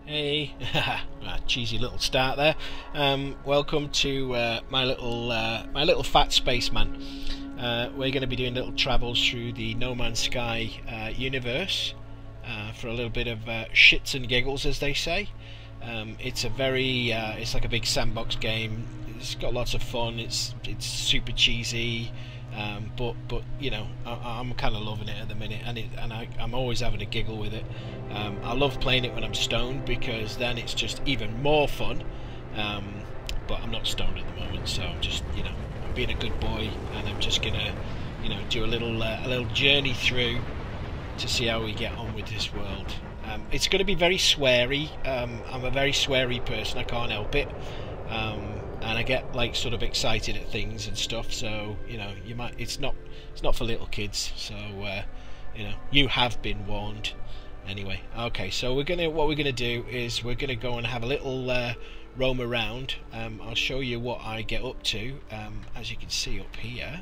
Hey, cheesy little start there. Welcome to my little fat spaceman. We're going to be doing little travels through the No Man's Sky universe for a little bit of shits and giggles, as they say. It's a it's like a big sandbox game. It's got lots of fun. It's super cheesy. But you know, I'm kind of loving it at the minute, and I'm always having a giggle with it. I love playing it when I'm stoned, because then it's just even more fun. But I'm not stoned at the moment, so I'm just, you know, I'm being a good boy, and I'm just gonna, you know, do a little journey through to see how we get on with this world. It's going to be very sweary. I'm a very sweary person. I can't help it. And I get like sort of excited at things and stuff, so you know, it's not for little kids, so you know, you have been warned. Anyway, okay, so what we're gonna do is we're gonna go and have a little roam around. I'll show you what I get up to. As you can see up here,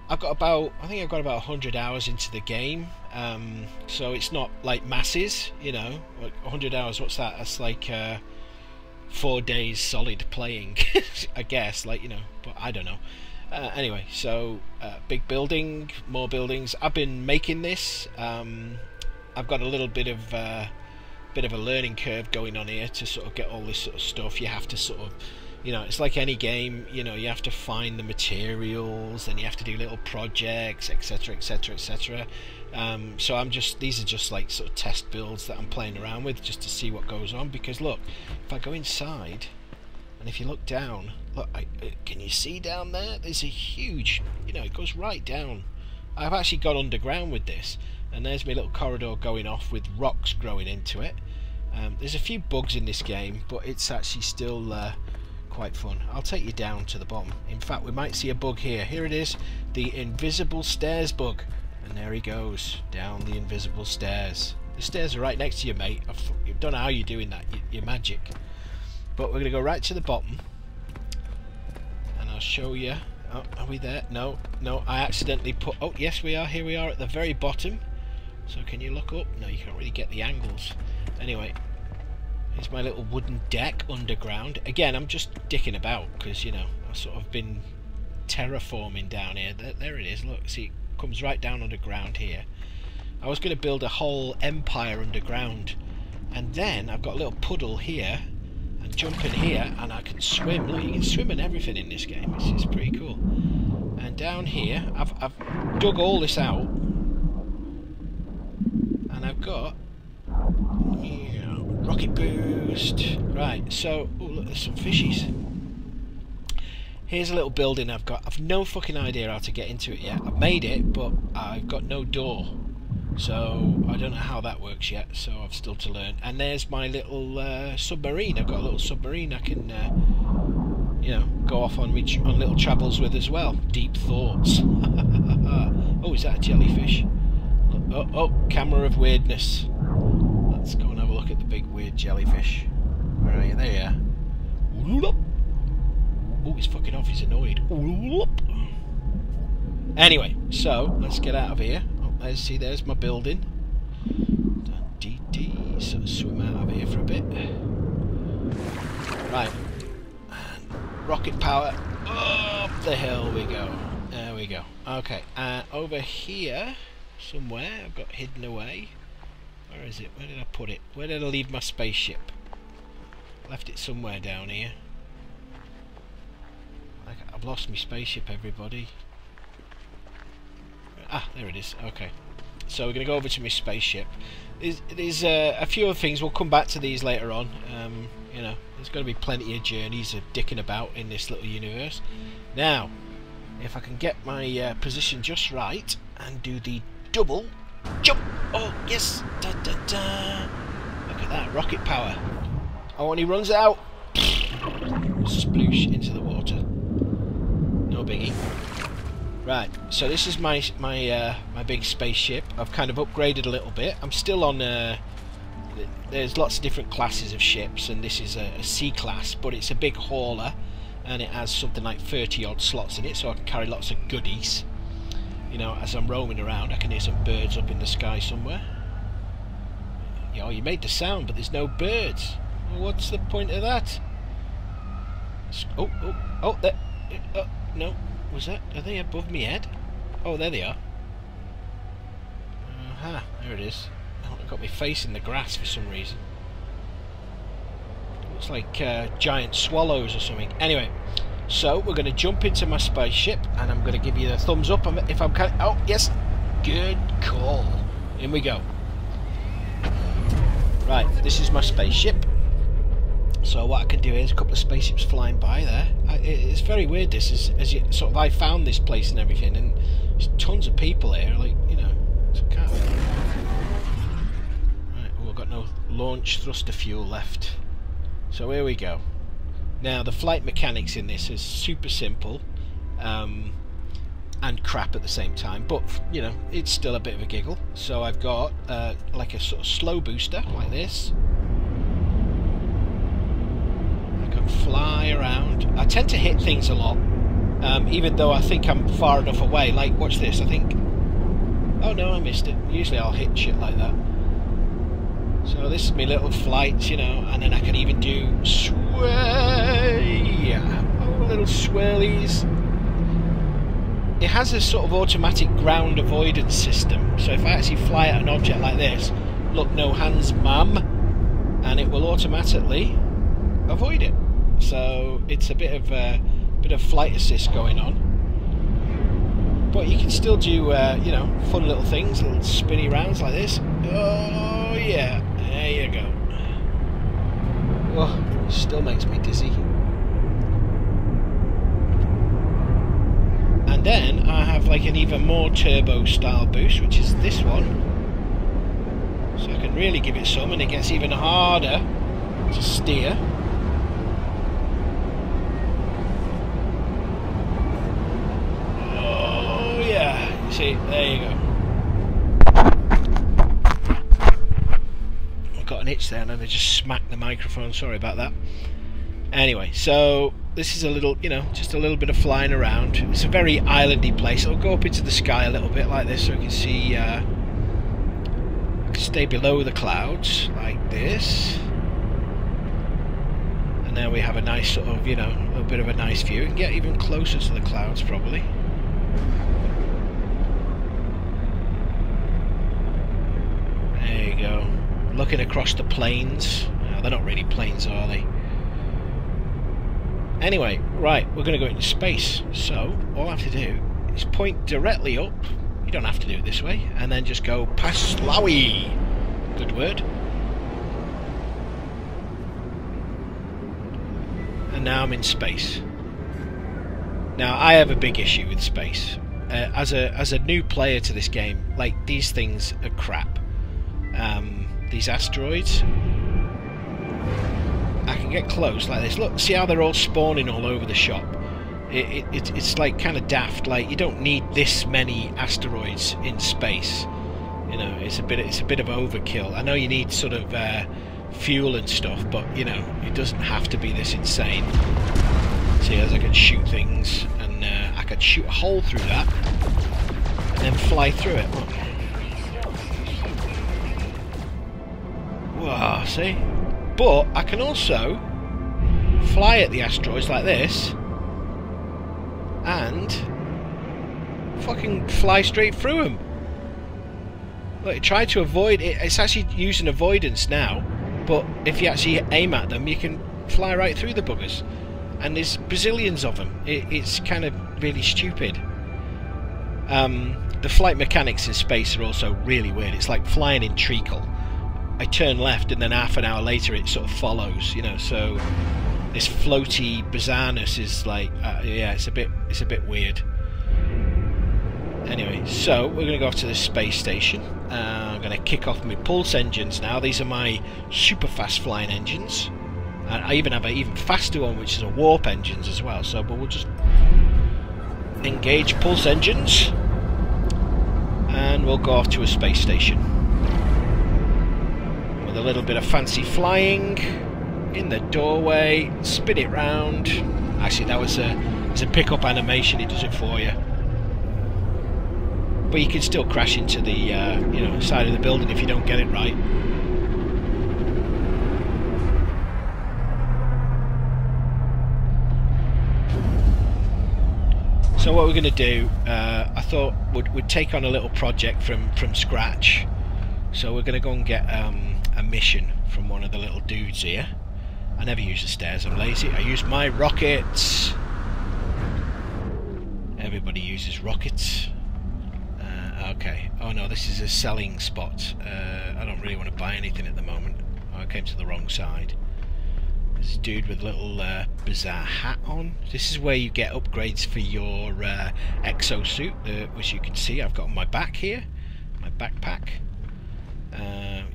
I think I've got about 100 hours into the game, so it's not like masses, you know. Like 100 hours, what's that? That's like 4 days solid playing, I guess, like, you know, but I don't know. Anyway, so big building, more buildings. I've been making this. I've got a little bit of a learning curve going on here to sort of get all this sort of stuff. You have to sort of, you know, it's like any game, you know, you have to find the materials, and you have to do little projects, etc, etc, etc. So these are just like sort of test builds that I'm playing around with, just to see what goes on. Because look, if I go inside, and if you look down, look, can you see down there? There's a huge, you know, it goes right down. I've actually got underground with this, and there's my little corridor going off with rocks growing into it. There's a few bugs in this game, but it's actually still quite fun. I'll take you down to the bottom. In fact, we might see a bug here. Here it is, the invisible stairs bug. And there he goes, down the invisible stairs. The stairs are right next to you, mate. I don't know how you're doing that. You're magic. But we're going to go right to the bottom, and I'll show you. Oh, are we there? No, I accidentally put... Oh, yes, we are. Here we are at the very bottom. So can you look up? No, you can't really get the angles. Anyway, here's my little wooden deck underground. Again, I'm just dicking about, because, you know, I've sort of been terraforming down here. There it is. Look, see, comes right down underground here. I was going to build a whole empire underground, and then I've got a little puddle here, and jump in here, and I can swim. Look, you can swim and everything in this game. It's pretty cool. And down here, I've dug all this out, and I've got, yeah, rocket boost. Right, so oh, look, there's some fishies. Here's a little building I've got. I've no fucking idea how to get into it yet. I've made it, but I've got no door. So I don't know how that works yet, so I've still to learn. And there's my little submarine. I've got a little submarine I can, you know, go off on little travels with as well. Deep thoughts. Oh, is that a jellyfish? Oh, camera of weirdness. Let's go and have a look at the big weird jellyfish. Where are you? There you are. Oh, he's fucking off, he's annoyed. Anyway, so let's get out of here. Oh, there's my building. So swim out of here for a bit. Right. And rocket power. Up the hill we go. There we go. Okay, over here somewhere I've got hidden away. Where is it? Where did I put it? Where did I leave my spaceship? Left it somewhere down here. I've lost my spaceship, everybody. Ah, there it is. Okay. So we're going to go over to my spaceship. There's a few other things. We'll come back to these later on. You know, there's going to be plenty of journeys of dicking about in this little universe. Now, if I can get my position just right and do the double jump. Oh, yes. Da, da, da. Look at that. Rocket power. Oh, and he runs out. Sploosh into the water. No biggie. Right, so this is my big spaceship. I've kind of upgraded a little bit. I'm still on. There's lots of different classes of ships, and this is a C class, but it's a big hauler, and it has something like 30 odd slots in it, so I can carry lots of goodies. You know, as I'm roaming around, I can hear some birds up in the sky somewhere. Oh, you made the sound, but there's no birds. Well, what's the point of that? Oh, there. No, was that? Are they above me head? Oh, there they are. Aha, there it is. Oh, I've got my face in the grass for some reason. Looks like giant swallows or something. Anyway, so we're going to jump into my spaceship, and I'm going to give you the thumbs up if I'm... Oh, yes. Good call. In we go. Right, this is my spaceship. So what I can do is a couple of spaceships flying by there. It's very weird. This is as you sort of I found this place and everything, and there's tons of people here. Like, you know, it's kind of... Right. Oh, I've got no launch thruster fuel left. So here we go. Now the flight mechanics in this is super simple, and crap at the same time. But you know, it's still a bit of a giggle. So I've got like a sort of slow booster like this. Fly around. I tend to hit things a lot, even though I think I'm far enough away. Like, watch this, I think... Oh no, I missed it. Usually I'll hit shit like that. So this is my little flight, you know, and then I can even do sway. Oh, little swirlies. It has a sort of automatic ground avoidance system, so if I actually fly at an object like this, look, no hands, mum, and it will automatically avoid it. So it's a bit of flight assist going on, but you can still do you know, fun little things, little spinny rounds like this. Oh yeah, there you go. Oh, still makes me dizzy. And then I have like an even more turbo style boost, which is this one. So I can really give it some, and it gets even harder to steer. See, there you go. I've got an itch there and I just smacked the microphone, sorry about that. Anyway, so this is a little, you know, just a little bit of flying around. It's a very islandy place. I'll go up into the sky a little bit like this so you can see, I can stay below the clouds like this. And now we have a nice sort of, you know, a little bit of a nice view. You can get even closer to the clouds probably. There you go. Looking across the plains. They're not really plains, are they? Anyway, right, we're going to go into space. So, all I have to do is point directly up. You don't have to do it this way. And then just go Paslawi. Good word. And now I'm in space. Now, I have a big issue with space. As a new player to this game, like, these things are crap. These asteroids, I can get close like this. Look, see how they're all spawning all over the shop. It's like kind of daft. Like, you don't need this many asteroids in space. You know, it's a bit of overkill. I know you need sort of fuel and stuff, but you know, it doesn't have to be this insane. See, as I can shoot things, and I could shoot a hole through that, and then fly through it. Look. Wow, see? But I can also fly at the asteroids like this and fucking fly straight through them. Look, it tried to avoid it. It's actually using avoidance now, but if you actually aim at them, you can fly right through the buggers. And there's bazillions of them. It's kind of really stupid. The flight mechanics in space are also really weird. It's like flying in treacle. I turn left and then half an hour later it sort of follows, you know, so this floaty bizarreness is like, yeah, it's a bit weird. Anyway, so we're going to go off to the space station. I'm going to kick off my pulse engines now. These are my super fast flying engines. And I even have an even faster one, which is a warp engines as well. So, but we'll just engage pulse engines, and we'll go off to a space station. With a little bit of fancy flying in the doorway, spin it round. Actually, that was a pick-up animation. It does it for you, but you can still crash into the you know, side of the building if you don't get it right. So what we're going to do, I thought we'd take on a little project from scratch. So we're going to go and get a mission from one of the little dudes here. I never use the stairs, I'm lazy. I use my rockets. Everybody uses rockets. Okay. Oh no, this is a selling spot. I don't really want to buy anything at the moment. Oh, I came to the wrong side. There's a dude with a little bizarre hat on. This is where you get upgrades for your exosuit, which you can see I've got on my back here, my backpack.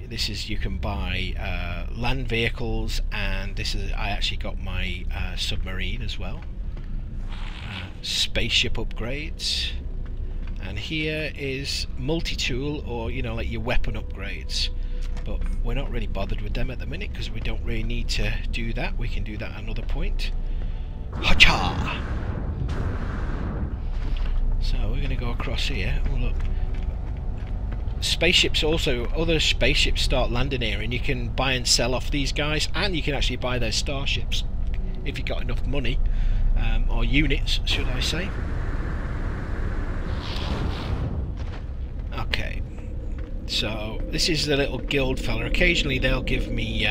This is, you can buy land vehicles, and this is, I actually got my submarine as well. Spaceship upgrades. And here is multi-tool, or you know, like your weapon upgrades. But we're not really bothered with them at the minute because we don't really need to do that. We can do that at another point. Hacha! So we're going to go across here. Oh look, spaceships also, other spaceships start landing here, and you can buy and sell off these guys, and you can actually buy their starships if you've got enough money, or units, should I say. Okay. So this is the little guild fella. Occasionally they'll give me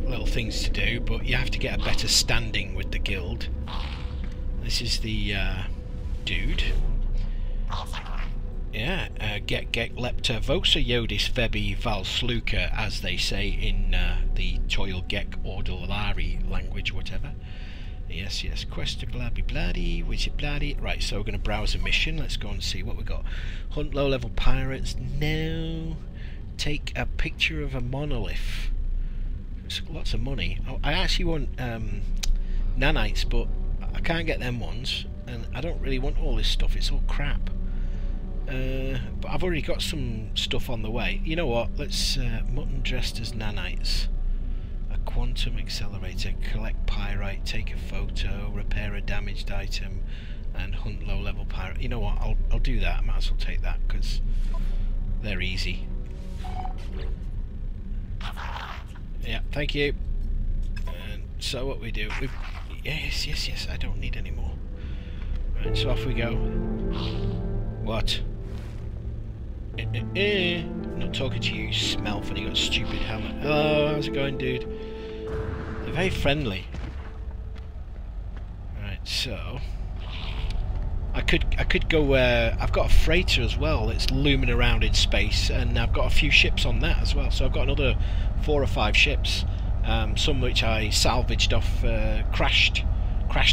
little things to do, but you have to get a better standing with the guild. This is the dude. Yeah, get lepta vosa yodis febi val sluka, as they say in the Toil Gek Ordolari language, whatever. Yes, yes, quest blabby bladdy, which bloody. Right, so we're going to browse a mission. Let's go and see what we got. Hunt low-level pirates. No. Take a picture of a monolith. It's lots of money. Oh, I actually want nanites, but I can't get them ones, and I don't really want all this stuff. It's all crap. But I've already got some stuff on the way. You know what? Let's mutton dressed as nanites. Quantum accelerator, collect pyrite, take a photo, repair a damaged item, and hunt low-level pirate. You know what? I'll do that. I might as well take that because they're easy. Yeah, thank you. And so what we do? Yes. I don't need any more. Right, so off we go. What? I'm not talking to you, Smelf, and you got a stupid helmet. Hello, how's it going, dude? They're very friendly. Right, so I could go. I've got a freighter as well that's looming around in space, and I've got a few ships on that as well. So I've got another 4 or 5 ships, some which I salvaged off, crashed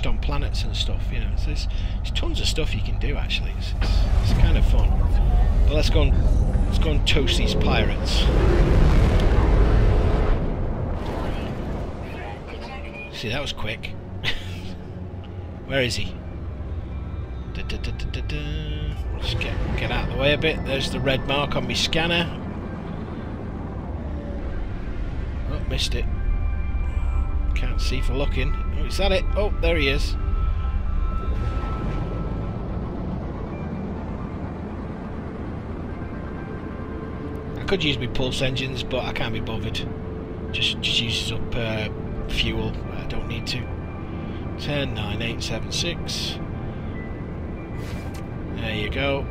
on planets and stuff. You know, so there's tons of stuff you can do. Actually, it's kind of fun. But let's go and toast these pirates. See, that was quick. Where is he? Just get out of the way a bit. There's the red mark on my scanner. Oh, missed it. Can't see for looking. Oh, is that it? Oh, there he is. I could use my pulse engines, but I can't be bothered. Just uses up fuel. I don't need to. 10, 9, 8, 7, 6. There you go.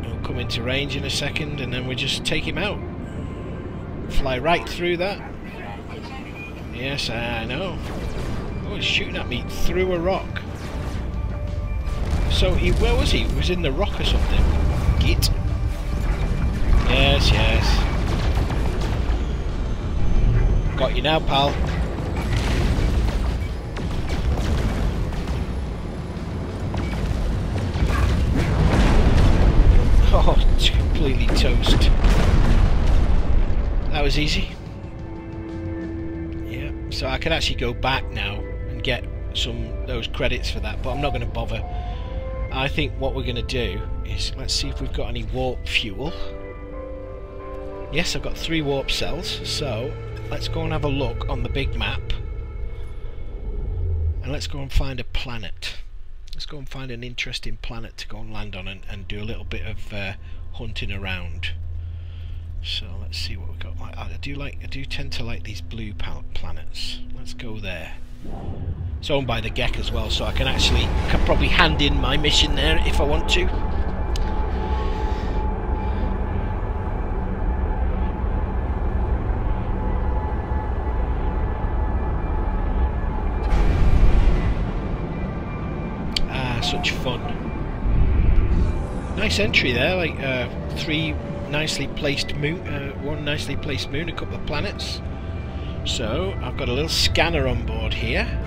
We'll come into range in a second, and then we just take him out. Fly right through that. Yes, I know. Oh, he's shooting at me through a rock. So, where was he? He was in the rock or something. Git. Yes. Got you now, pal. Oh, it's completely toast. That was easy. Yeah, so I can actually go back now and get those credits for that, but I'm not going to bother. I think what we're going to do is, let's see if we've got any warp fuel. Yes, I've got 3 warp cells, so let's go and have a look on the big map. And let's go and find a planet. Let's go and find an interesting planet to go and land on and do a little bit of hunting around. So let's see what we've got. I do tend to like these blue planets. Let's go there. It's owned by the GEC as well, so I can actually probably hand in my mission there if I want to. Such fun. Nice entry there, like three nicely placed moon, one nicely placed moon, a couple of planets. So I've got a little scanner on board here.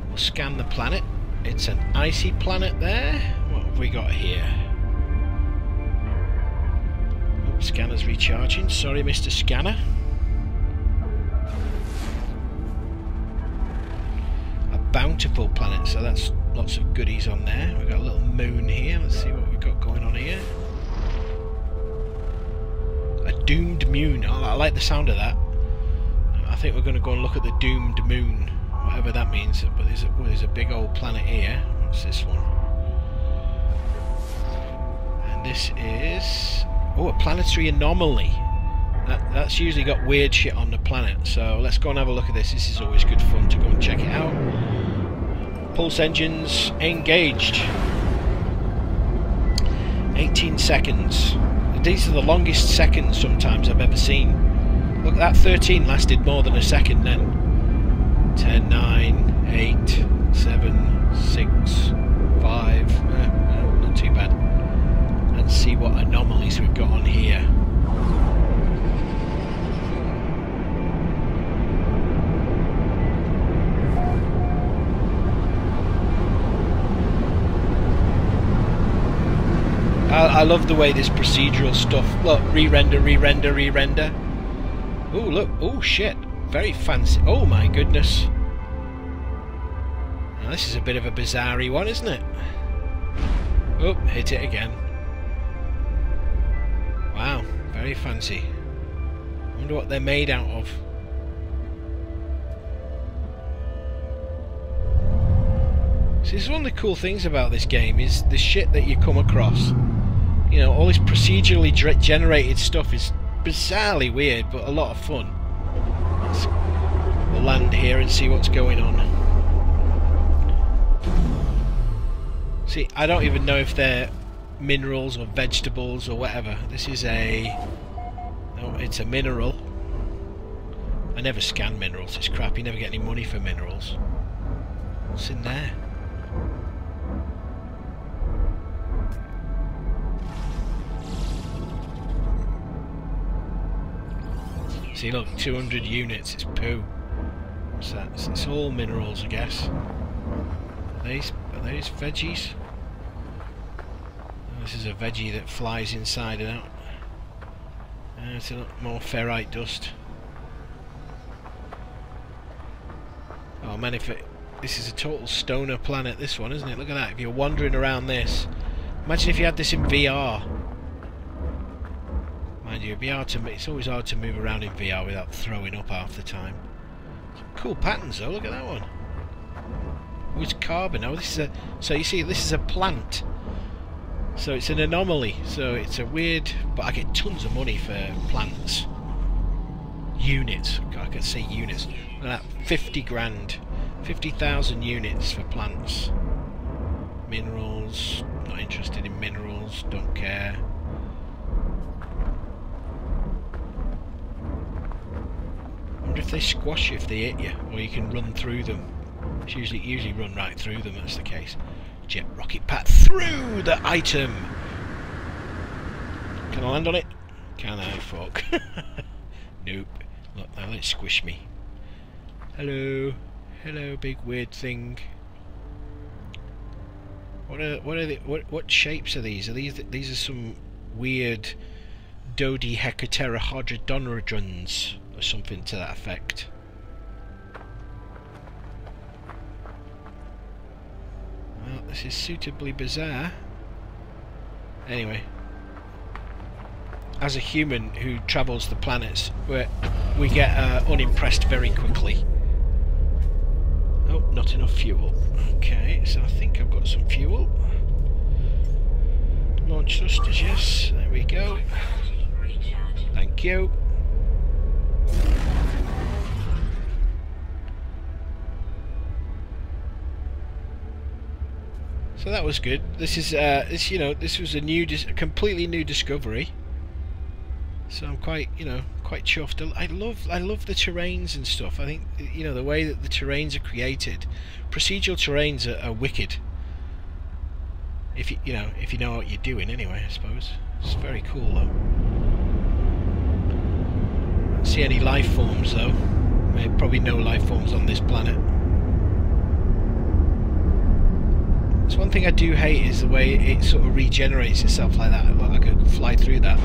We'll scan the planet. It's an icy planet there. What have we got here? Oh, scanner's recharging. Sorry, Mr. Scanner. A bountiful planet, so that's lots of goodies on there. We've got a little moon here. Let's see what we've got going on here. A doomed moon. Oh, I like the sound of that. I think we're going to go and look at the doomed moon, whatever that means. But there's a big old planet here. What's this one? And this is... oh, a planetary anomaly. That's usually got weird shit on the planet. So let's go and have a look at this. This is always good fun to go and check it out. Pulse engines engaged. 18 seconds. These are the longest seconds sometimes I've ever seen. Look, that 13 lasted more than a second then. 10, 9, 8, 7, 6, 5. Not too bad. Let's see what anomalies we've got on here. I love the way this procedural stuff. Look, re-render, re-render, re-render. Oh, look. Oh, shit. Very fancy. Oh, my goodness. Now, this is a bit of a bizarre-y one, isn't it? Oh, hit it again. Wow, very fancy. Wonder what they're made out of. See, this is one of the cool things about this game, is the shit that you come across. You know, all this procedurally generated stuff is bizarrely weird, but a lot of fun. We'll land here and see what's going on. See, I don't even know if they're minerals or vegetables or whatever. This is a... no, it's a mineral. I never scan minerals, it's crap. You never get any money for minerals. What's in there? See, look, 200 units, it's poo. What's that? It's all minerals, I guess. Are these veggies? Oh, this is a veggie that flies inside and out. It's a lot more ferrite dust. Oh man, this is a total stoner planet, this one, isn't it? Look at that, if you're wandering around this. Imagine if you had this in VR. Mind you, it's always hard to move around in VR without throwing up half the time. Some cool patterns though, look at that one. Oh, it's carbon. Oh, this is so you see, this is a plant. So it's an anomaly. So it's a weird, but I get tons of money for plants. Units. I could say units. Look at that, 50 grand. 50,000 units for plants. Minerals. Not interested in minerals. Don't care. I wonder if they squash you if they hit you, or you can run through them. It's usually run right through them, that's the case. Jet rocket path through the item! Can I land on it? Can I? Fuck. Nope. Look, now let's squish me. Hello. Hello, big weird thing. What shapes are these? These are some weird dodecahedrons or something to that effect. Well, this is suitably bizarre. Anyway, as a human who travels the planets, we get unimpressed very quickly. Oh, not enough fuel. Okay, so I think I've got some fuel. Launch thrusters, yes. There we go. Thank you. So that was good. This is this was a completely new discovery. So I'm quite quite chuffed. I love the terrains and stuff. I think the way that the terrains are created, procedural terrains are wicked. If you know what you're doing anyway, I suppose. It's very cool though. Don't see any life forms though. Probably no life forms on this planet. So one thing I do hate is the way it sort of regenerates itself like that. Look, I could fly through that.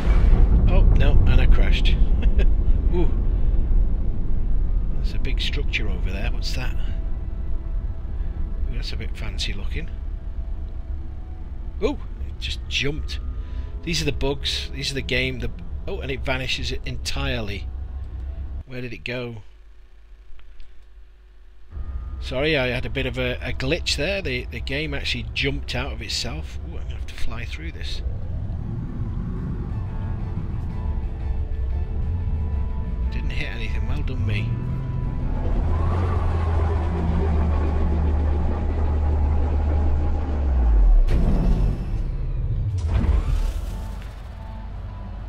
Oh no, and I crashed. Ooh, there's a big structure over there. What's that? Ooh, that's a bit fancy looking. Oh, it just jumped. These are the bugs. These are the game. Oh, and it vanishes entirely. Where did it go? Sorry, I had a bit of a glitch there. The game actually jumped out of itself. Ooh, I'm going to have to fly through this. Didn't hit anything. Well done me.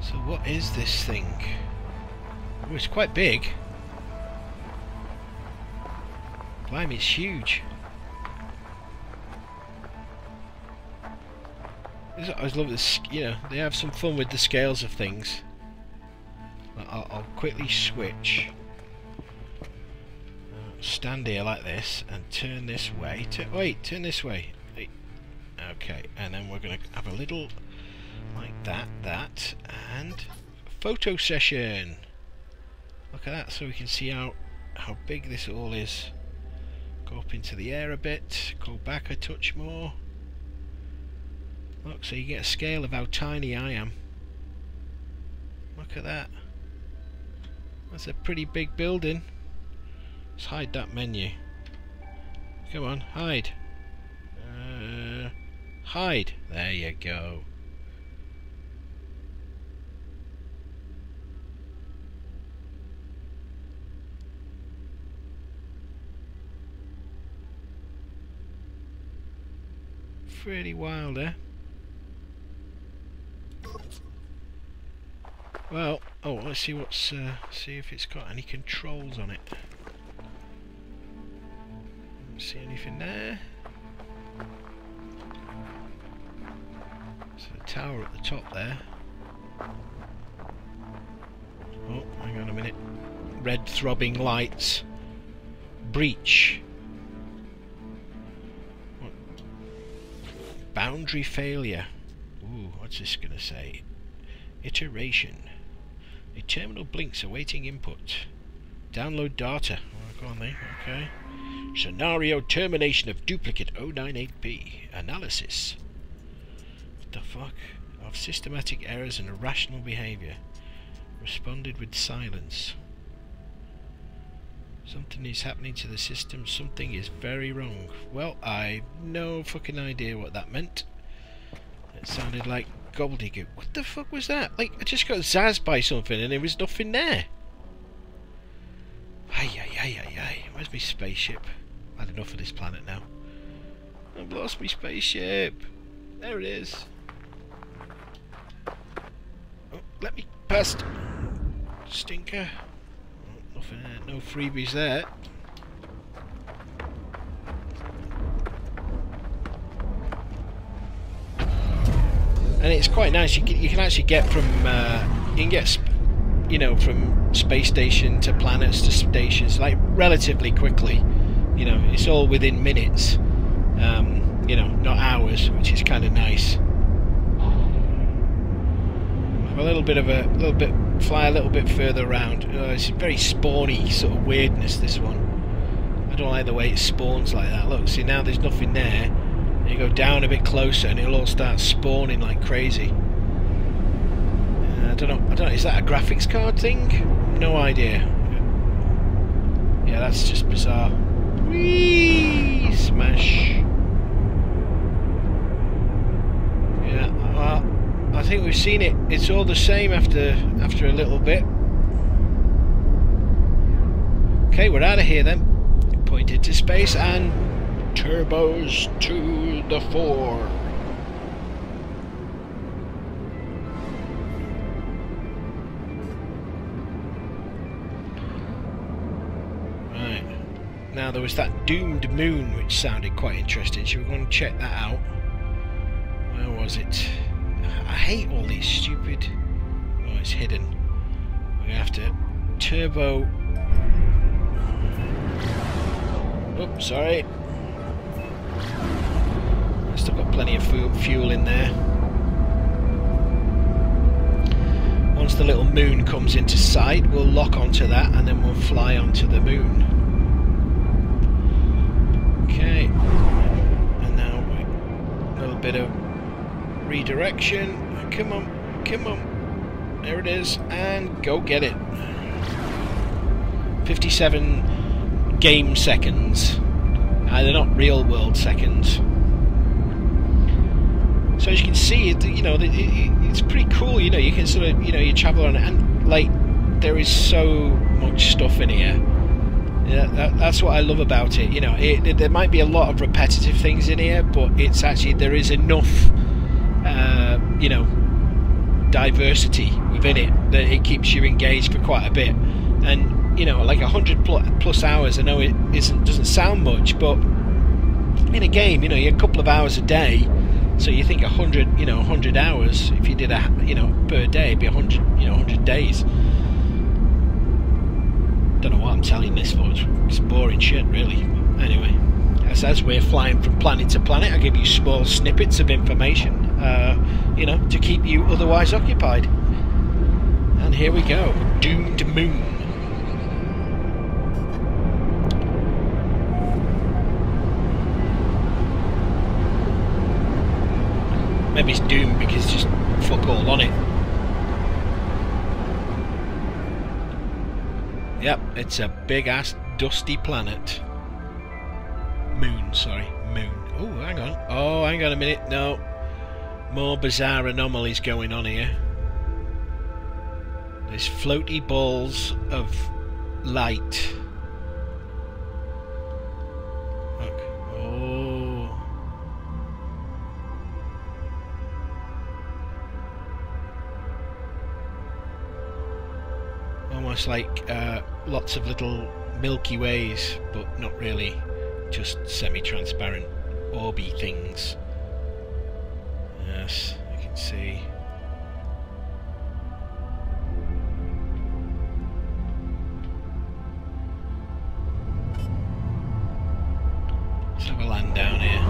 So what is this thing? Oh, it's quite big. Blimey, it's huge. I always love this. They have some fun with the scales of things. I'll quickly switch. Stand here like this and turn this way. Turn this way. Okay, and then we're going to have a little like that, and photo session. Look at that, so we can see how big this all is. Go up into the air a bit, go back a touch more. Look, so you get a scale of how tiny I am. Look at that. That's a pretty big building. Let's hide that menu. Come on, hide. Hide. There you go. Pretty wild, eh? Well, let's see see if it's got any controls on it. Don't see anything there. There's a tower at the top there. Oh, hang on a minute. Red throbbing lights. Breach. Boundary failure. Ooh, what's this gonna say? Iteration. A terminal blinks awaiting input. Download data. Oh, go on then. Okay. Scenario termination of duplicate 098P. Analysis. What the fuck? Of systematic errors and irrational behavior. Responded with silence. Something is happening to the system. Something is very wrong. Well, I've no fucking idea what that meant. It sounded like gobbledygook. What the fuck was that? Like, I just got zazzed by something and there was nothing there. Ay. Where's my spaceship? I've had enough of this planet now. I've lost my spaceship. There it is. Oh, let me past. Stinker. Nothing there. No freebies there. And it's quite nice. You can actually get from from space station to planets to stations like relatively quickly. It's all within minutes. Not hours, which is kind of nice. Fly a little bit further around. It's very spawny sort of weirdness, this one. I don't like the way it spawns like that. Look, see, now there's nothing there. You go down a bit closer and it'll all start spawning like crazy. I don't know, is that a graphics card thing? No idea. Yeah, that's just bizarre. Whee! Smash. Yeah, well, I think we've seen it. It's all the same after a little bit. Okay, we're out of here then. Pointed to space and Turbos to the fore. Right. Now there was that doomed moon which sounded quite interesting. Should we go and check that out? Where was it? I hate all these stupid... Oh, it's hidden. We're going to have to turbo... Oops, sorry. I've still got plenty of fuel in there. Once the little moon comes into sight, we'll lock onto that and then we'll fly onto the moon. Okay. And now a little bit of redirection. Come on, come on. There it is. And go get it. 57 game seconds. They're not real world seconds. So as you can see, you know, it's pretty cool. You know, you can sort of, you know, you travel on it, and like there is so much stuff in here. Yeah, that's what I love about it. You know, there might be a lot of repetitive things in here, but it's actually, there is enough, you know, diversity within it that it keeps you engaged for quite a bit. And you know, like 100 plus hours, I know it doesn't sound much, but in a game, you know, you're a couple of hours a day, so you think 100, you know, 100 hours, if you did a, you know, per day, it'd be 100, you know, 100 days. Don't know what I'm telling this for, it's boring shit really. Anyway, as we're flying from planet to planet, I give you small snippets of information, you know, to keep you otherwise occupied. And here we go, doomed moon. Maybe it's doomed because it's just fuck all on it. Yep, it's a big ass dusty planet. Moon, sorry, moon. Oh, hang on. Oh, hang on a minute. No. More bizarre anomalies going on here. There's floaty balls of light. Look. Oh. Almost like lots of little Milky Ways, but not really, just semi-transparent orby things. Yes, you can see. Let's have a land down here.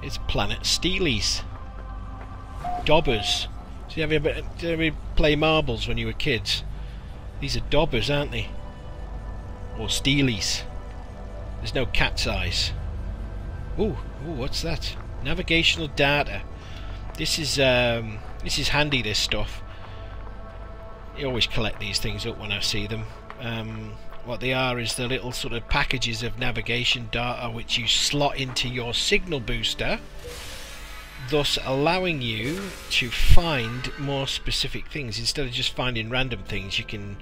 It's planet Steelies. Dobbers. So you ever play marbles when you were kids? These are dobbers, aren't they? Or Steelies. There's no cat's eyes. Ooh, what's that? Navigational data. This is handy, this stuff. You always collect these things up when I see them. What they are is the little sort of packages of navigation data which you slot into your signal booster, thus allowing you to find more specific things. Instead of just finding random things, you can,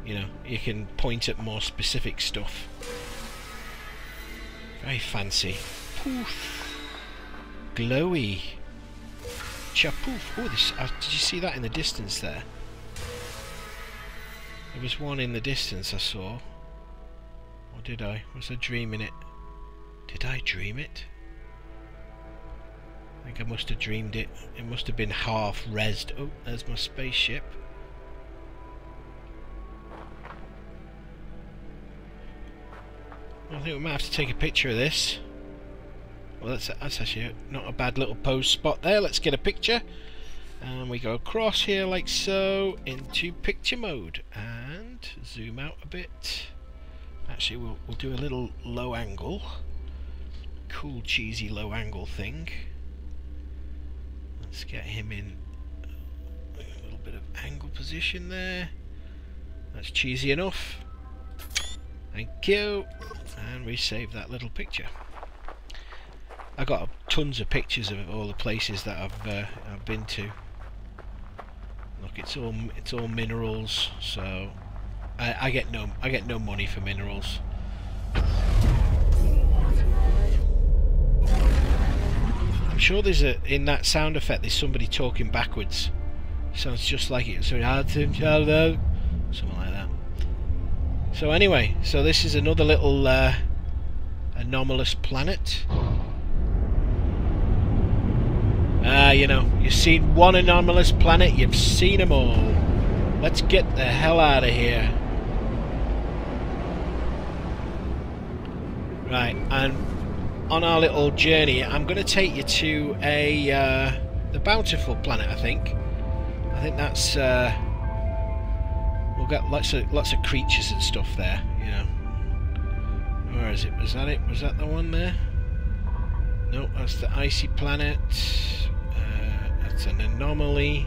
you know, you can point at more specific stuff. Very fancy. Poof. Glowy. Chapoof. Oh, this. Did you see that in the distance there? There was one in the distance I saw. Or did I? Was I dreaming it? Did I dream it? I think I must have dreamed it. It must have been half rezzed. Oh, there's my spaceship. I think we might have to take a picture of this. Well, that's actually not a bad little pose spot there. Let's get a picture. And we go across here like so into picture mode and zoom out a bit. Actually, we'll do a little low angle, cool cheesy low angle thing. Let's get him in a little bit of angle position there. That's cheesy enough. Thank you. And we save that little picture. I got tons of pictures of all the places that I've been to. Look, it's all minerals, so I get no money for minerals. I'm sure there's in that sound effect there's somebody talking backwards. Sounds just like it. Something like that. So anyway, so this is another little anomalous planet. You know, you've seen one anomalous planet, you've seen them all. Let's get the hell out of here. Right, and on our little journey, I'm going to take you to the Bountiful planet. I think that's we'll get lots of creatures and stuff there. You know, where is it? Was that it? Was that the one there? No, that's the icy planet. That's an anomaly.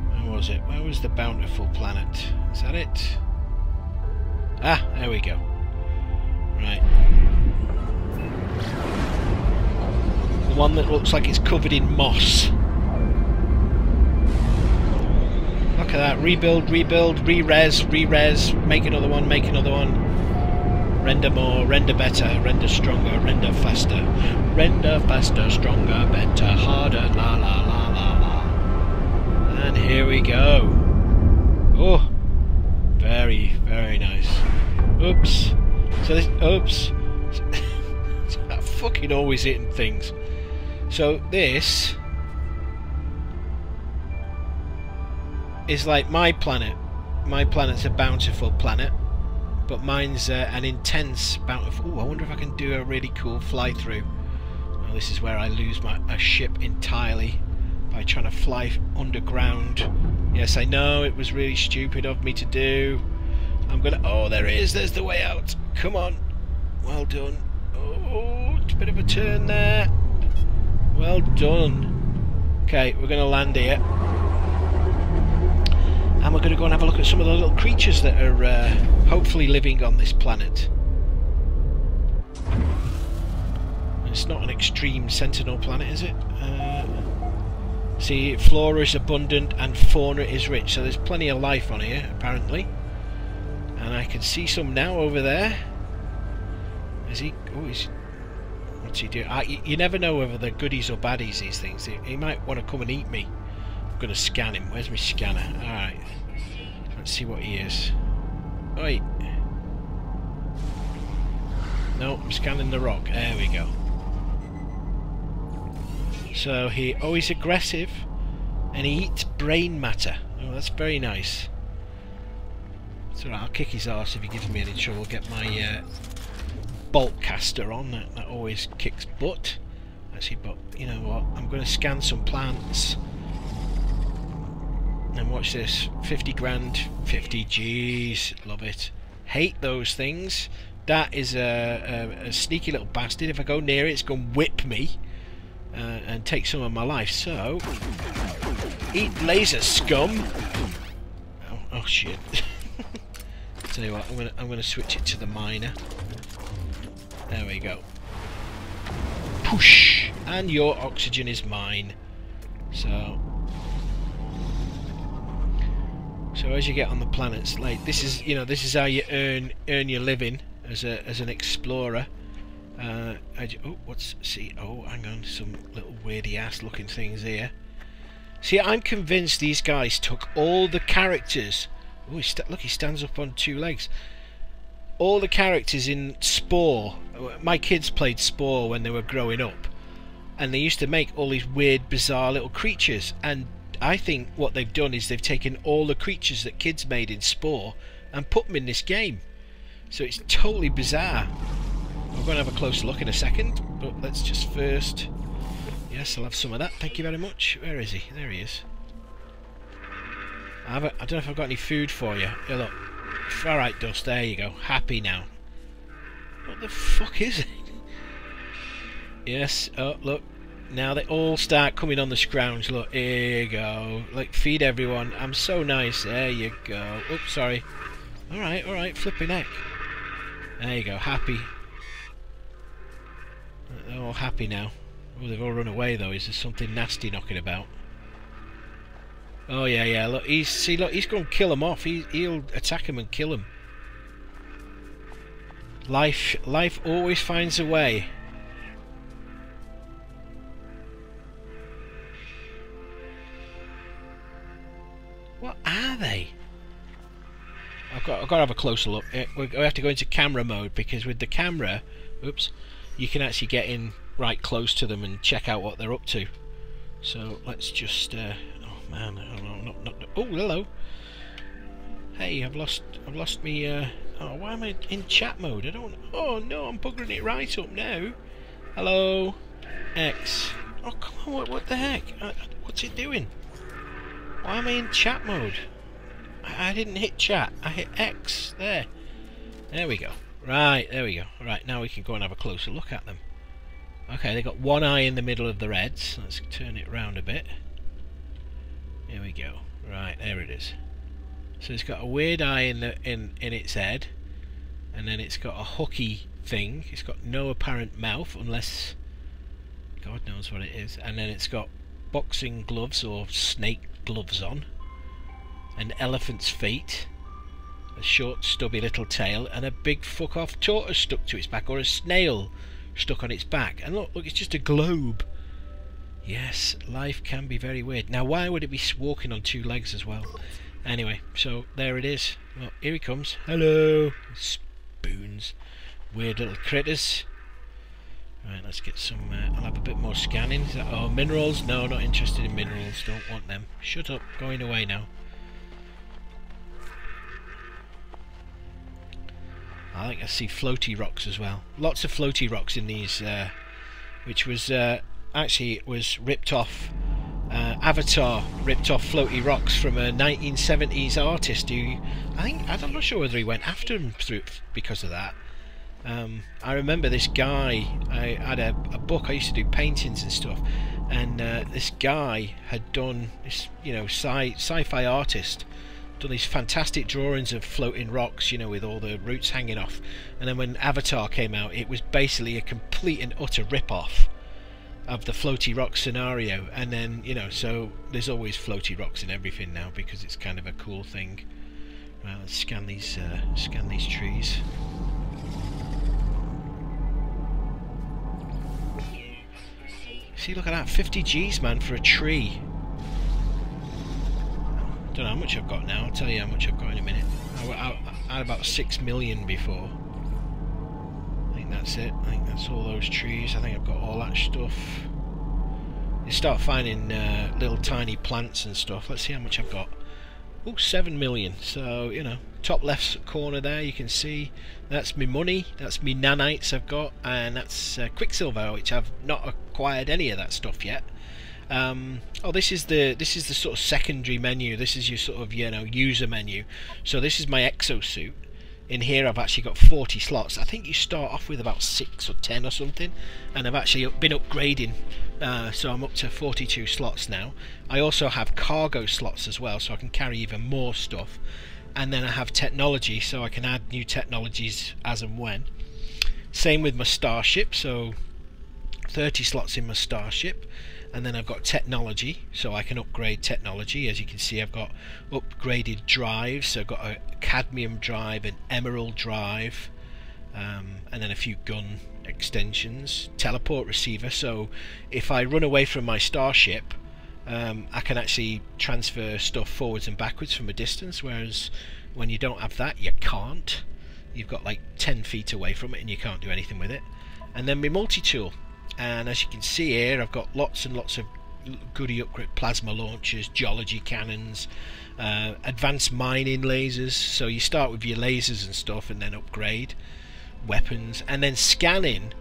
Where was it? Where was the Bountiful planet? Is that it? Ah, there we go. Right. The one that looks like it's covered in moss. Look at that. Rebuild, re-res, make another one, render more, render better, render stronger, render faster, stronger, better, harder, la la la la la. And here we go. Oh, very, very nice. Oops. So this, oops. I'm fucking always hitting things. So this is like my planet. My planet's a bountiful planet, but mine's an intense bountiful. Ooh, I wonder if I can do a really cool fly through. Oh, this is where I lose a ship entirely by trying to fly underground. Yes, I know it was really stupid of me to do. I'm gonna. Oh, there it is. There's the way out. Come on. Well done. Oh, it's a bit of a turn there. Well done. Okay, we're gonna land here. And we're going to go and have a look at some of the little creatures that are hopefully living on this planet. It's not an extreme sentinel planet, is it? See, flora is abundant and fauna is rich, so there's plenty of life on here, apparently. And I can see some now over there. Is he? Oh, what's he doing? You never know whether they're goodies or baddies, these things. He might want to come and eat me. I'm going to scan him. Where's my scanner? Alright. Let's see what he is. Oi. No, I'm scanning the rock. There we go. So he's aggressive and he eats brain matter. Oh, that's very nice. It's alright, I'll kick his arse if he gives me any trouble. Get my bolt caster on. That always kicks butt. Actually, but you know what? I'm going to scan some plants. And watch this. 50 grand. 50 G's. Love it. Hate those things. That is a sneaky little bastard. If I go near it, it's going to whip me and take some of my life. So, eat laser, scum. Oh shit. Tell you what, I'm gonna switch it to the miner. There we go. Push, and your oxygen is mine. So as you get on the planets, like this is how you earn your living as an explorer. Oh, hang on, some little weirdy ass looking things here. See, I'm convinced these guys took all the characters. Oh, look, he stands up on two legs. All the characters in Spore. My kids played Spore when they were growing up, and they used to make all these weird, bizarre little creatures. And I think what they've done is they've taken all the creatures that kids made in Spore and put them in this game. So it's totally bizarre. We're going to have a closer look in a second, but let's just first... Yes, I'll have some of that. Thank you very much. Where is he? There he is. I don't know if I've got any food for you. Here, look. Alright, Dust. There you go. Happy now. What the fuck is it? Yes. Oh, look. Now they all start coming on the scrounge. Look. Here you go. Like, feed everyone. I'm so nice. There you go. Oops, sorry. Alright, alright. Flipping heck. There you go. Happy. They're all happy now. Oh, they've all run away though. Is there something nasty knocking about? Oh yeah, yeah. Look, he's going to kill him off. He'll attack him and kill him. Life always finds a way. What are they? I've got to have a closer look. We have to go into camera mode, because with the camera, oops, you can actually get in right close to them and check out what they're up to. So let's just. Oh man, not. Oh, hello. Hey, I've lost me. Oh, why am I in chat mode? I don't. Oh no, I'm buggering it right up now. Hello, X. Oh come on, what the heck? What's it doing? Why am I in chat mode? I didn't hit chat. I hit X. There we go. Right, there we go. Right, now we can go and have a closer look at them. Okay, they got one eye in the middle of the reds. Let's turn it round a bit. There we go. Right, there it is. So it's got a weird eye in its head, and then it's got a hooky thing. It's got no apparent mouth, unless God knows what it is. And then it's got boxing gloves or snake gloves on, an elephant's feet, a short stubby little tail, and a big fuck off tortoise stuck to its back, or a snail stuck on its back. And look, it's just a globe. Yes, life can be very weird. Now why would it be walking on two legs as well? Anyway, so there it is. Well, here he comes. Hello, spoons, weird little critters. Right, let's get some. I'll have a bit more scanning. Is that, oh, minerals? No, not interested in minerals. Don't want them. Shut up. Going away now. I think I see floaty rocks as well. Lots of floaty rocks in these, which was actually it was ripped off. Avatar ripped off floaty rocks from a 1970s artist who I'm not sure whether he went after him because of that. I remember this guy. I had a book. I used to do paintings and stuff, and this guy had done this, sci-fi artist, done these fantastic drawings of floating rocks, with all the roots hanging off. And then when Avatar came out, it was basically a complete and utter rip-off of the floaty rock scenario. And then so there's always floaty rocks in everything now, because it's kind of a cool thing. Right, let's scan these trees. See, look at that, 50 G's, man, for a tree. Don't know how much I've got now. I'll tell you how much I've got in a minute. I had about 6 million before. I think that's it. I think that's all those trees. I think I've got all that stuff. You start finding little tiny plants and stuff. Let's see how much I've got. Oh, 7 million. So, top left corner there, you can see that's me money. That's me nanites I've got, and that's Quicksilver, which I've not acquired any of that stuff yet. Oh, this is the sort of secondary menu. This is your sort of user menu. So this is my exosuit. In here I've actually got 40 slots. I think you start off with about 6 or 10 or something, and I've actually been upgrading, so I'm up to 42 slots now. I also have cargo slots as well, so I can carry even more stuff. And then I have technology, so I can add new technologies as and when. Same with my starship, so 30 slots in my starship. And then I've got technology, so I can upgrade technology. As you can see, I've got upgraded drives, so I've got a cadmium drive, an emerald drive, and then a few gun extensions, teleport receiver, so if I run away from my starship, I can actually transfer stuff forwards and backwards from a distance, whereas when you don't have that, you can't. You've got like 10 feet away from it and you can't do anything with it. And then my multi-tool. And as you can see here, I've got lots and lots of goody upgrade plasma launchers, geology cannons, advanced mining lasers. So you start with your lasers and stuff and then upgrade weapons. And then scanning,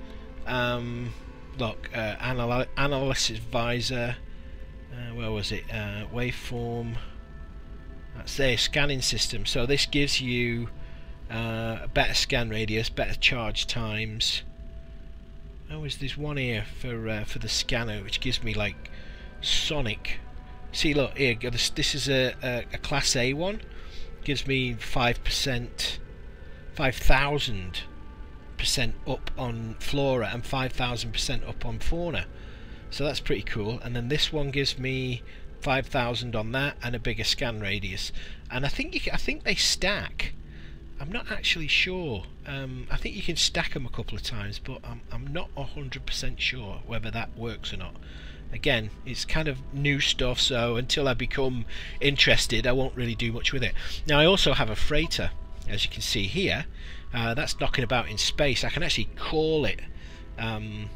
look, analysis visor, where was it, waveform, that's their scanning system. So this gives you a better scan radius, better charge times. Oh, there's one here for the scanner, which gives me like sonic. See, look here. This is a class A one. Gives me 5%, 5,000% up on flora and 5,000% up on fauna. So that's pretty cool. And then this one gives me 5,000 on that, and a bigger scan radius. And I think I think they stack. I'm not actually sure. I think you can stack them a couple of times, but I'm not 100% sure whether that works or not. Again, it's kind of new stuff, so until I become interested, I won't really do much with it. Now, I also have a freighter, as you can see here. That's knocking about in space. I can actually call it, and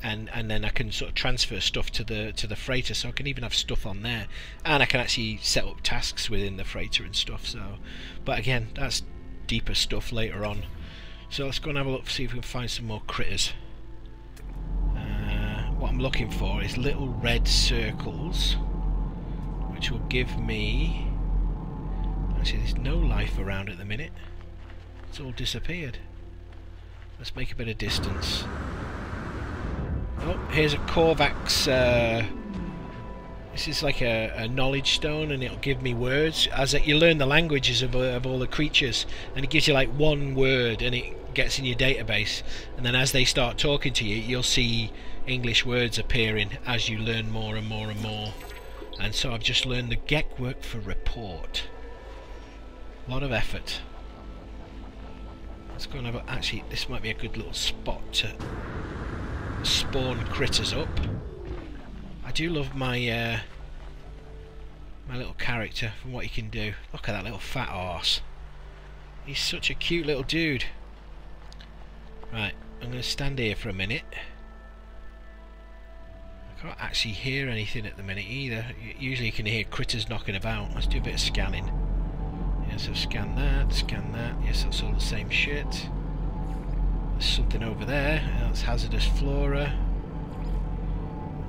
then I can sort of transfer stuff to the freighter, so I can even have stuff on there, and I can actually set up tasks within the freighter and stuff. So, but again, that's deeper stuff later on. So let's go and have a look, see if we can find some more critters. What I'm looking for is little red circles, which will give me... Actually, there's no life around at the minute. It's all disappeared. Let's make a bit of distance. Oh, here's a Korvax. This is like a knowledge stone, and it'll give me words. As you learn the languages of all the creatures, and it gives you like one word, and it gets in your database. And then as they start talking to you, you'll see English words appearing as you learn more and more and more. And so I've just learned the Gek work for report. A lot of effort. Let's go and have a... Actually, this might be a good little spot to spawn critters up. I do love my my little character from what he can do. Look at that little fat arse. He's such a cute little dude. Right, I'm going to stand here for a minute. I can't actually hear anything at the minute either. Usually you can hear critters knocking about. Let's do a bit of scanning. Yes, I've scanned that, scan that. Yes, that's all the same shit. There's something over there. That's hazardous flora.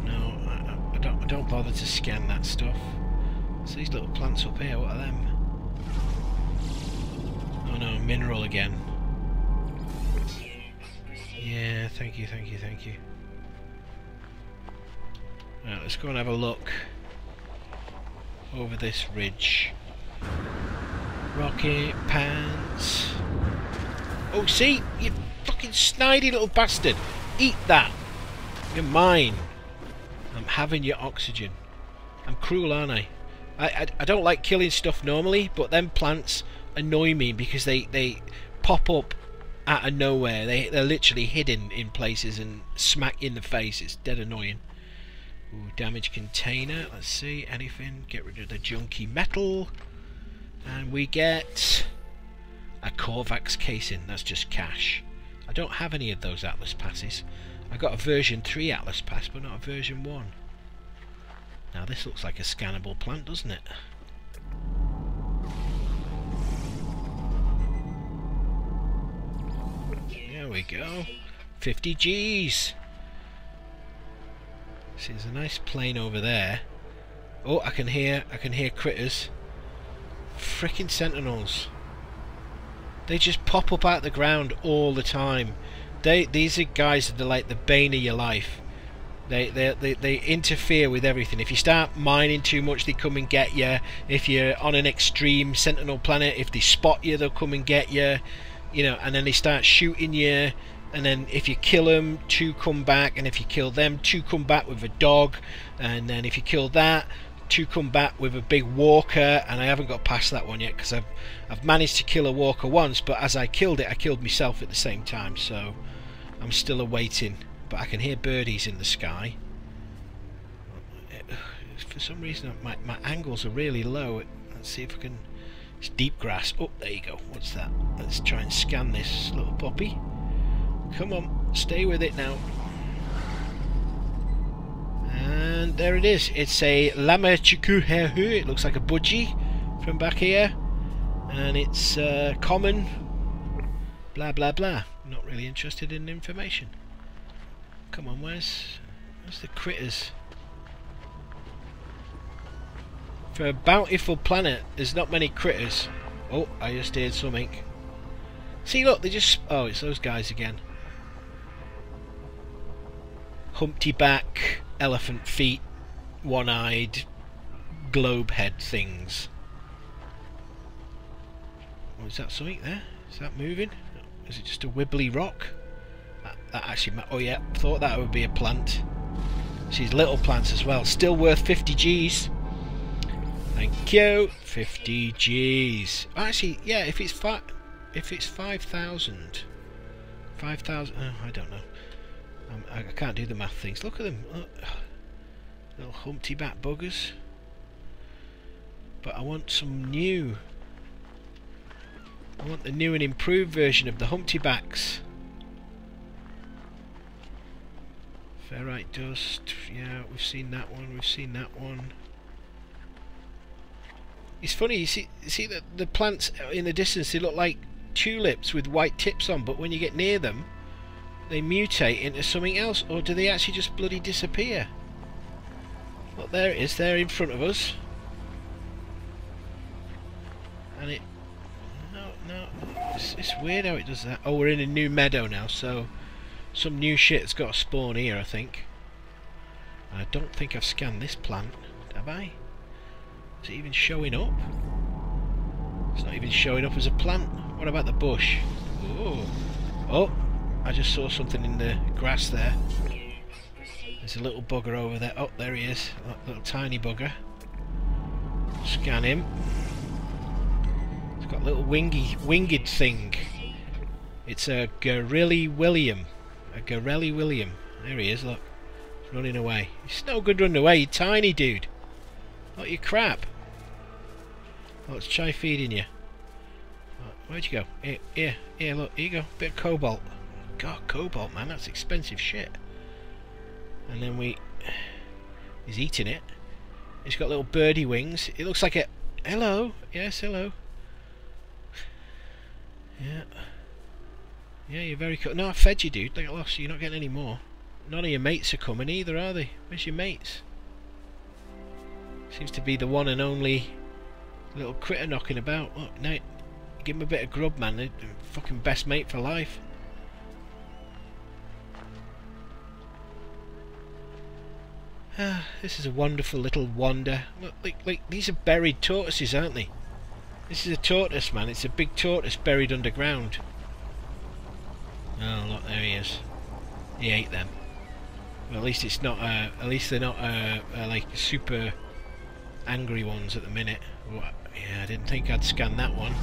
No, I don't bother to scan that stuff. So these little plants up here, what are them? Oh no, mineral again. Yeah, thank you, thank you, thank you. Right, let's go and have a look over this ridge. Rocket pants. Oh, see? You fucking snidey little bastard. Eat that. You're mine. I'm having your oxygen. I'm cruel, aren't I? I don't like killing stuff normally, but them plants annoy me because they pop up out of nowhere. They're literally hidden in places and smack in the face. It's dead annoying. Ooh, damaged container. Let's see, anything. Get rid of the junky metal. And we get a Korvax casing. That's just cash. I don't have any of those Atlas passes. I got a version 3 Atlas pass, but not a version 1. Now this looks like a scannable plant, doesn't it? There we go. 50 G's. See, there's a nice plane over there. Oh, I can hear critters. Frickin' sentinels. They just pop up out the ground all the time. These are guys that are like the bane of your life. They interfere with everything. If you start mining too much, they come and get you. If you're on an extreme sentinel planet, if they spot you, they'll come and get you. You know, and then they start shooting you. And then if you kill them, 2 come back. And if you kill them, 2 come back with a dog. And then if you kill that, 2 come back with a big walker. And I haven't got past that one yet because I've managed to kill a walker once, but as I killed it, I killed myself at the same time. So I'm still awaiting. But I can hear birdies in the sky. For some reason my angles are really low. Let's see if I can... It's deep grass. Oh, there you go. What's that? Let's try and scan this little puppy. Come on, stay with it now. And there it is. It's a Lama Chikuhehu. It looks like a budgie from back here. And it's common. Blah blah blah. I'm not really interested in information. Come on, where's the critters? For a bountiful planet, there's not many critters. Oh, I just heard something. See, look, they just... Oh, it's those guys again. Humpty back, elephant feet, one-eyed, globe head things. Oh, is that something there? Is that moving? Is it just a wibbly rock? That actually... Oh yeah, thought that would be a plant. She's little plants as well. Still worth 50 G's. Thank you. 50 G's. Actually, yeah. If it's 5,000, 5,000. Oh, I don't know. I can't do the math things. Look at them. Little Humpty Bat buggers. But I want some new. I want the new and improved version of the Humpty Bats. Ferrite dust. Yeah, we've seen that one. We've seen that one. It's funny. You see the plants in the distance. They look like tulips with white tips on. But when you get near them, they mutate into something else. Or do they actually just bloody disappear? Look, there it is. There in front of us. And it... No. It's weird how it does that. Oh, we're in a new meadow now, so some new shit's got to spawn here, I think. I don't think I've scanned this plant, have I? Is it even showing up? It's not even showing up as a plant. What about the bush? Oh, I just saw something in the grass there. There's a little bugger over there. Oh, there he is. A little tiny bugger. Scan him. It's got a little winged thing. It's a Gorelli William. A Gorelli William. There he is, look. He's running away. He's no good running away, you tiny dude. Not your crap. Oh, let's try feeding you. Oh, where'd you go? Here, look, here you go. Bit of cobalt. God, cobalt, man, that's expensive shit. And then he's eating it. He's got little birdie wings. It looks like a... Hello. Yes, hello. Yeah. Yeah, you're very cool. No, I fed you, dude. Get lost. You're not getting any more. None of your mates are coming either, are they? Where's your mates? Seems to be the one and only little critter knocking about. Look, now, give him a bit of grub, man. They're fucking best mate for life. This is a wonderful little wonder. Look, like these are buried tortoises, aren't they? This is a tortoise, man. It's a big tortoise buried underground. Oh, look, there he is. He ate them. Well, at least it's not. At least they're not like super angry ones at the minute. Yeah, I didn't think I'd scan that one.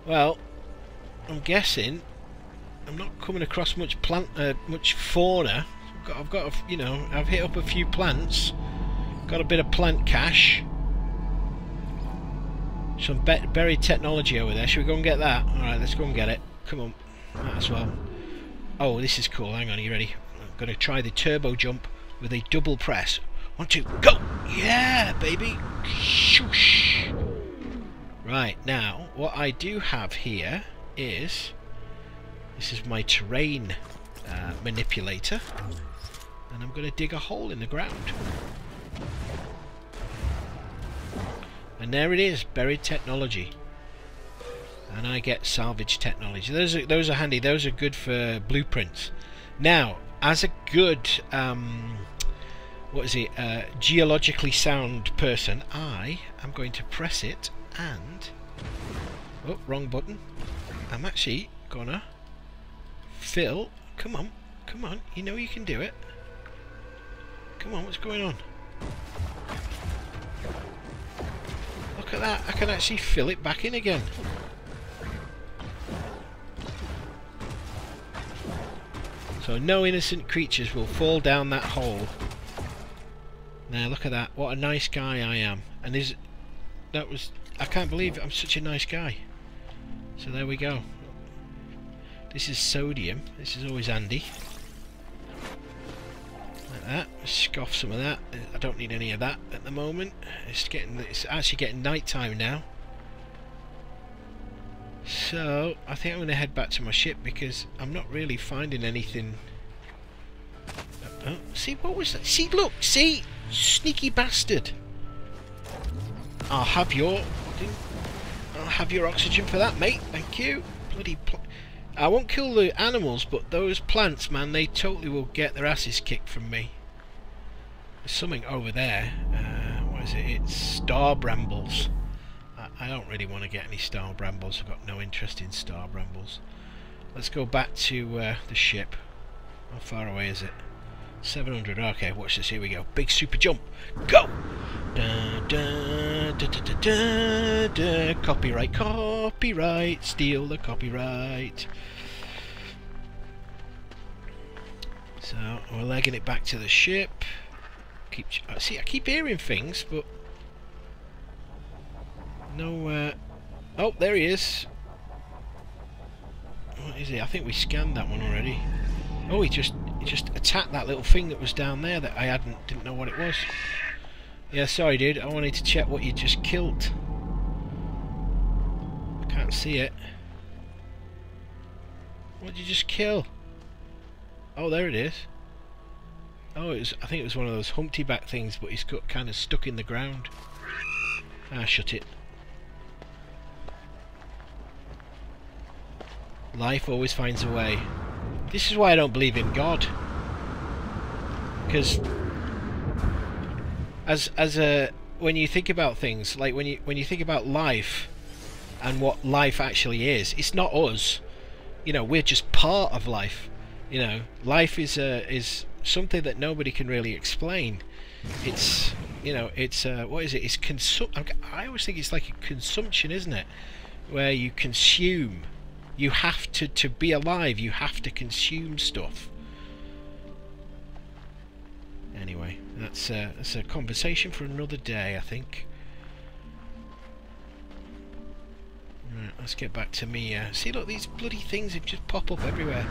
Well, I'm guessing I'm not coming across much much fauna. I've got, you know, I've hit up a few plants. Got a bit of plant cache. Some buried technology over there. Should we go and get that? Alright, let's go and get it. Come on. Might as well. Oh, this is cool. Hang on, are you ready? I'm going to try the turbo jump with a double press. 1, 2, go! Yeah, baby! Shoosh! Right, now, what I do have here is... This is my terrain manipulator. And I'm going to dig a hole in the ground. And there it is, buried technology. And I get salvage technology. Those are handy. Those are good for blueprints. Now, as a good, geologically sound person, I am going to press it and... Oh, wrong button. I'm actually gonna fill... Come on, come on. You know you can do it. Come on, what's going on? Look at that. I can actually fill it back in again. So no innocent creatures will fall down that hole. Now look at that. What a nice guy I am. And I can't believe I'm such a nice guy. So there we go. This is sodium. This is always handy. Like that. Scoff some of that. I don't need any of that at the moment. It's actually getting night time now. So I think I'm going to head back to my ship because I'm not really finding anything. Oh, see, what was that? See, look, see, sneaky bastard. I'll have your oxygen for that, mate. Thank you. Bloody. I won't kill the animals, but those plants, man, they totally will get their asses kicked from me. There's something over there. What is it? It's star brambles. I don't really want to get any star brambles. I've got no interest in star brambles. Let's go back to the ship. How far away is it? 700. Okay, watch this. Here we go. Big super jump. Go! Da, da, da, da, da, da, da. Copyright, copyright. Steal the copyright. So we're legging it back to the ship. See, I keep hearing things, but no. Oh, there he is. What is it? I think we scanned that one already. Oh, he just attacked that little thing that was down there that I didn't know what it was. Yeah, sorry, dude. I wanted to check what you just killed. I can't see it. What did you just kill? Oh, there it is. Oh, I think it was one of those Humpty back things, but he's got kind of stuck in the ground. Ah, shut it. Life always finds a way. This is why I don't believe in God. Because when you think about things, like when you think about life and what life actually is, it's not us. You know, we're just part of life. You know, life is something that nobody can really explain. It's, you know, it's what is it? It's I always think it's like a consumption, isn't it? Where you consume. You have to be alive. You have to consume stuff. Anyway, that's a conversation for another day, I think. Right, let's get back to me. See, look, these bloody things that just pop up everywhere.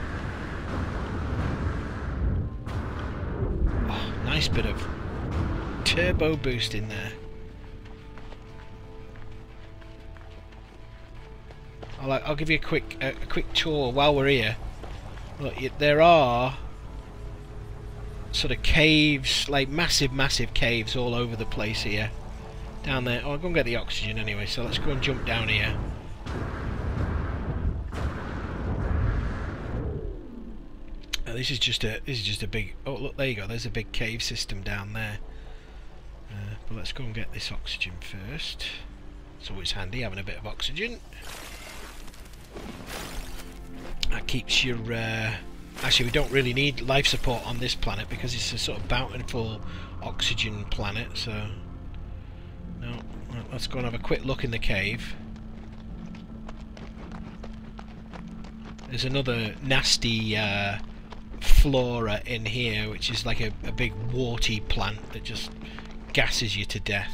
Oh, nice bit of turbo boost in there. I'll give you a quick tour while we're here. Look, there are sort of caves, like massive caves all over the place here. Down there. Oh, I'll go and get the oxygen anyway. So let's go and jump down here. This is just a big. Oh, look, there you go. There's a big cave system down there. But let's go and get this oxygen first. It's always handy having a bit of oxygen. That keeps your actually, we don't really need life support on this planet because it's a sort of bountiful oxygen planet, so no. Let's go and have a quick look in the cave. There's another nasty flora in here, which is like a big warty plant that just gasses you to death.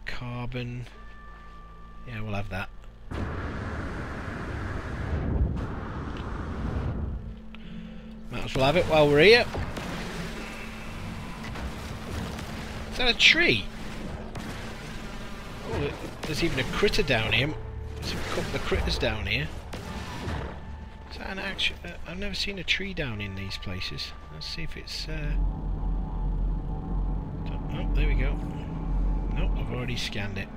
Carbon. Yeah, we'll have that. Might as well have it while we're here. Is that a tree? Oh, there's even a critter down here. There's a couple of critters down here. Is that an actual... I've never seen a tree down in these places. Let's see if it's... Oh, there we go. Nope, I've already scanned it.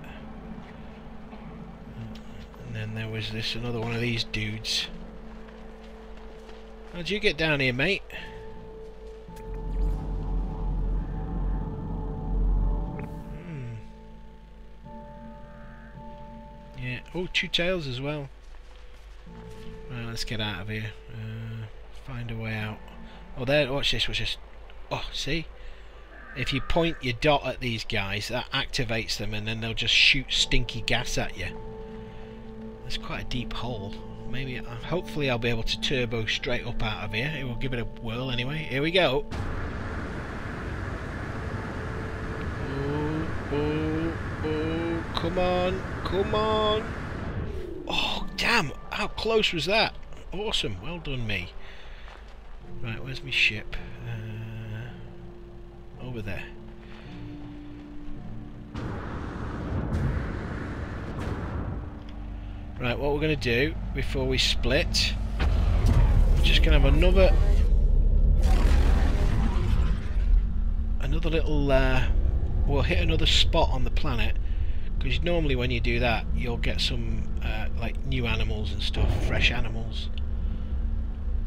And then there was another one of these dudes. How'd you get down here, mate? Yeah. Oh, two tails as well. Right, let's get out of here. Find a way out. Oh, there. Watch this. Watch this. Oh, see? If you point your dot at these guys, that activates them, and then they'll just shoot stinky gas at you. That's quite a deep hole. Maybe, hopefully I'll be able to turbo straight up out of here. We'll give it a whirl anyway. Here we go. Oh, come on, come on. Oh, damn, how close was that? Awesome, well done me. Right, where's my ship? Over there. Right, what we're going to do before we split, we're just going to have another little, we'll hit another spot on the planet, because normally when you do that you'll get some like new animals and stuff, fresh animals.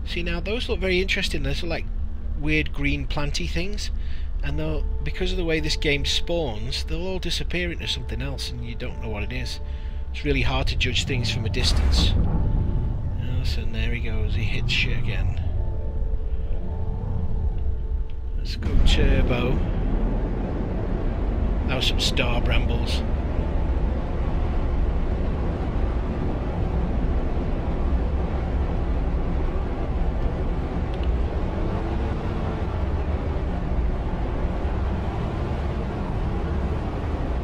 See, now those look very interesting. Those are like weird green planty things, and they'll, because of the way this game spawns, they'll all disappear into something else and you don't know what it is. It's really hard to judge things from a distance. Oh, so there he goes, he hits shit again. Let's go turbo. That was some star brambles.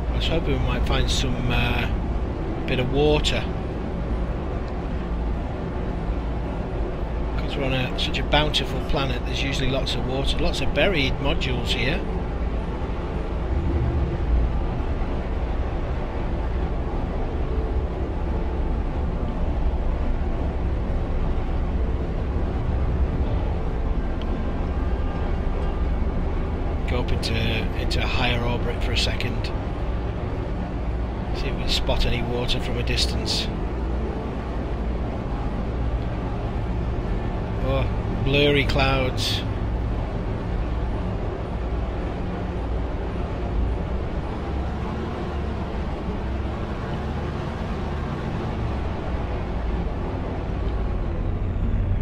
I was hoping we might find some bit of water. Because we're on such a bountiful planet, there's usually lots of water, lots of buried modules here. Go up into a higher orbit for a second. See if we can spot any water from a distance. Oh, blurry clouds.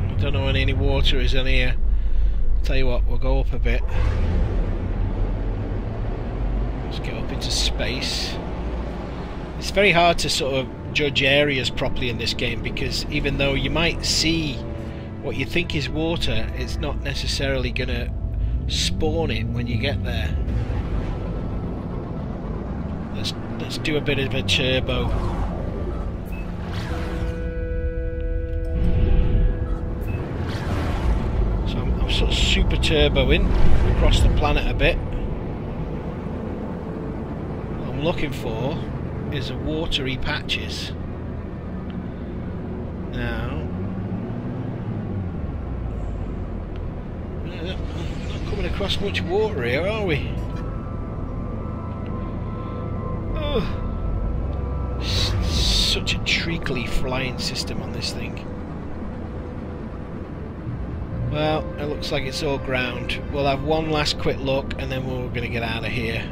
I don't know when any water is in here. Tell you what, we'll go up a bit. Let's get up into space. It's very hard to sort of judge areas properly in this game, because even though you might see what you think is water, it's not necessarily going to spawn it when you get there. Let's do a bit of a turbo. So I'm sort of super turboing across the planet a bit. What I'm looking for is a watery patches. Now, we're not coming across much water here, are we? Oh, such a treacly flying system on this thing. Well, it looks like it's all ground. We'll have one last quick look and then we're going to get out of here.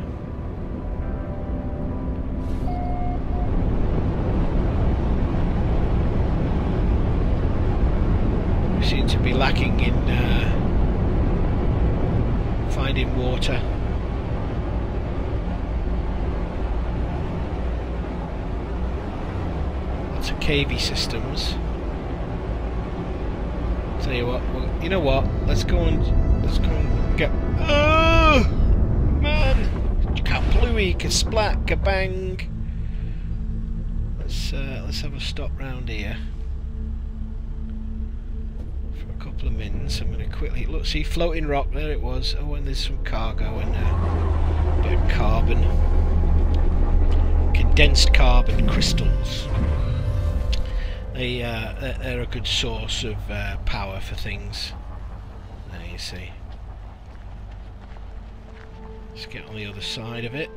Seem to be lacking in finding water. Lots of cavey systems. Tell you what, well, you know what? Let's go and get. Oh man! Kaplooey, kasplat, kabang. Let's have a stop round here. Couple of mins. I'm going to quickly look. See, floating rock. There it was. Oh, and there's some cargo and a bit of carbon, condensed carbon crystals. They're a good source of power for things. There you see. Let's get on the other side of it.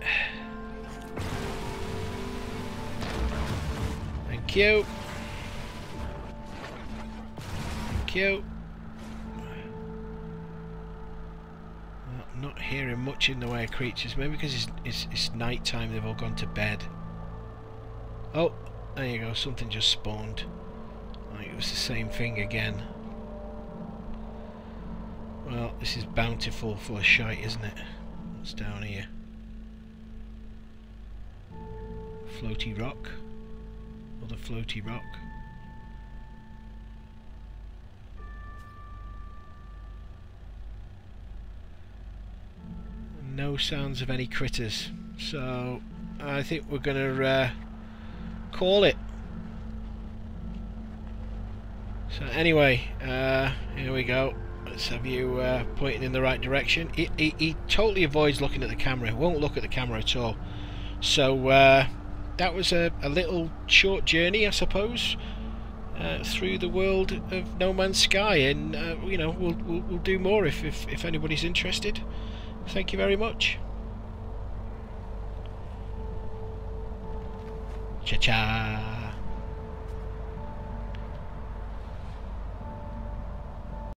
Thank you. Thank you. Not hearing much in the way of creatures, maybe because it's night time, they've all gone to bed. Oh, there you go, something just spawned. I think it was the same thing again. Well, this is bountiful full of shite, isn't it? What's down here? Floaty rock. Other floaty rock. No sounds of any critters, so I think we're gonna call it. So anyway, here we go. Let's have you pointing in the right direction. He totally avoids looking at the camera. He won't look at the camera at all. So that was a little short journey, I suppose, through the world of No Man's Sky, and you know, we'll do more if anybody's interested. Thank you very much. Cha-cha.